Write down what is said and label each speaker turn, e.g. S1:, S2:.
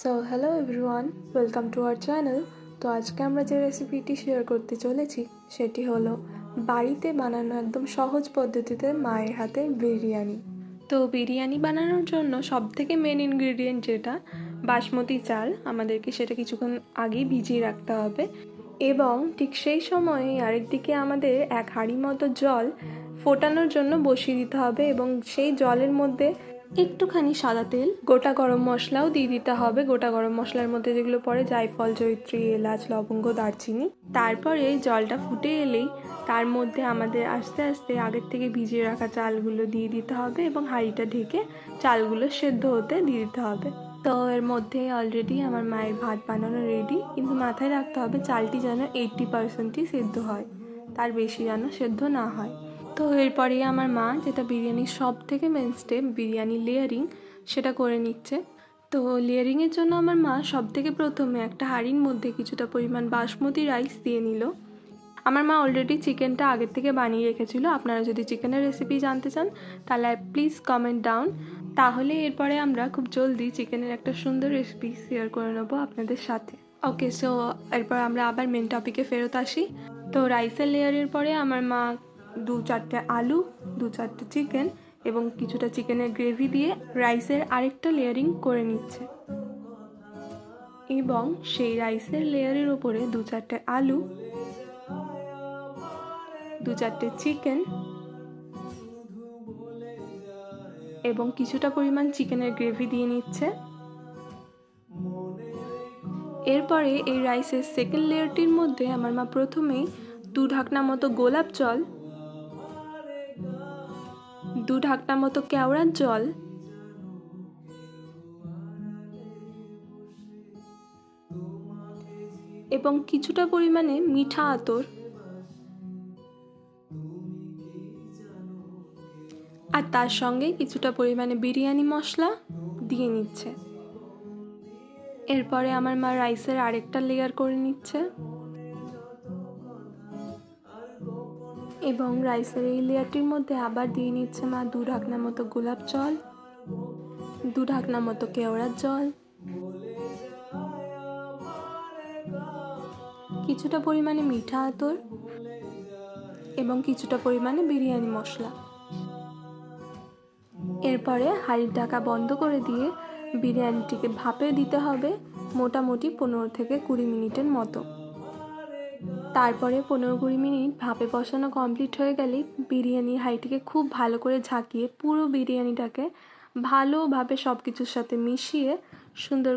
S1: So hello everyone, welcome to our channel. তো আজকে আমরা যে রেসিপিটি শেয়ার করতে চলেছি সেটি হলো বাড়িতে বানানো একদম সহজ পদ্ধতিতে মায়ের হাতে বিরিয়ানি। তো বিরিয়ানি বানানোর জন্য সবথেকে মেন ইনগ্রিডিয়েন্ট যেটা বাসমতি চাল, আমাদেরকে সেটা কিছুক্ষণ আগেই ভিজিয়ে রাখতে হবে এবং ঠিক সেই সময়ে আরেকদিকে আমাদের এক হাঁড়ি মতো জল ফোটানোর জন্য বসিয়ে দিতে হবে এবং সেই জলের মধ্যে একটুখানি সাদা তেল, গোটা গরম মশলাও দিয়ে দিতে হবে। গোটা গরম মশলার মধ্যে যেগুলো পড়ে জায়ফল, জয়িত্রী, এলাচ, লবঙ্গ, দারচিনি। তারপরে জলটা ফুটে এলেই তার মধ্যে আমাদের আস্তে আস্তে আগের থেকে ভিজিয়ে রাখা চালগুলো দিয়ে দিতে হবে এবং হাঁড়িটা ঢেকে চালগুলো সেদ্ধ হতে দিয়ে দিতে হবে। তো এর মধ্যে অলরেডি আমার মায়ের ভাত বানানো রেডি, কিন্তু মাথায় রাখতে হবে চালটি যেন 80%ই সেদ্ধ হয়, তার বেশি যেন সেদ্ধ না হয়। তো এরপরেই আমার মা, যেটা বিরিয়ানির সব থেকে মেন স্টেপ, বিরিয়ানি লেয়ারিং, সেটা করে নিচ্ছে। তো লেয়ারিংয়ের জন্য আমার মা সব থেকে প্রথমে একটা হাঁড়ির মধ্যে কিছুটা পরিমাণ বাসমতি রাইস দিয়ে নিল। আমার মা অলরেডি চিকেনটা আগের থেকে বানিয়ে রেখেছিল। আপনারা যদি চিকেনের রেসিপি জানতে চান তাহলে প্লিজ কমেন্ট ডাউন, তাহলে এরপরে আমরা খুব জলদি চিকেনের একটা সুন্দর রেসিপি শেয়ার করে নেবো আপনাদের সাথে। ওকে, সো এরপর আমরা আবার মেন টপিকে ফেরত আসি। তো রাইসের লেয়ারের পরে আমার মা 2-4টে আলু, 2-4টে চিকেন এবং কিছুটা চিকেনের গ্রেভি দিয়ে রাইসের আরেকটা লেয়ারিং করে নিচ্ছে এবং সেই রাইসের লেয়ারের উপরে 2-4টে আলু, 2-4টে চিকেন এবং কিছুটা পরিমাণ চিকেনের গ্রেভি দিয়ে নিচ্ছে। এরপরে এই রাইসের সেকেন্ড লেয়ারটির মধ্যে আমার মা প্রথমেই 2 ঢাকনা মতো গোলাপ জল, 2 ঢাকনা মতো কেওড়ার জল এবং কিছুটা পরিমাণে মিঠা আতর আর তার সঙ্গে কিছুটা পরিমাণে বিরিয়ানি মশলা দিয়ে নিচ্ছে। এরপরে আমার মা রাইসের আরেকটা লেয়ার করে নিচ্ছে এবং রাইসের এই লেয়ারটির মধ্যে আবার দিয়ে নিচ্ছে মা 2 ঢাকনা মতো গোলাপ জল, 2 ঢাকনা মতো কেওড়ার জল, কিছুটা পরিমাণে মিঠা আতর এবং কিছুটা পরিমাণে বিরিয়ানি মশলা। এরপরে হাঁড়ির ঢাকা বন্ধ করে দিয়ে বিরিয়ানিটিকে ভাপে দিতে হবে মোটামুটি 15 থেকে 20 মিনিটের মতো। তারপরে 15-20 মিনিট ভাপে বসানো কমপ্লিট হয়ে গেলেই বিরিয়ানির হাঁড়িটিকে খুব ভালো করে ঝাঁকিয়ে পুরো বিরিয়ানিটাকে ভালোভাবে সব কিছুর সাথে মিশিয়ে সুন্দর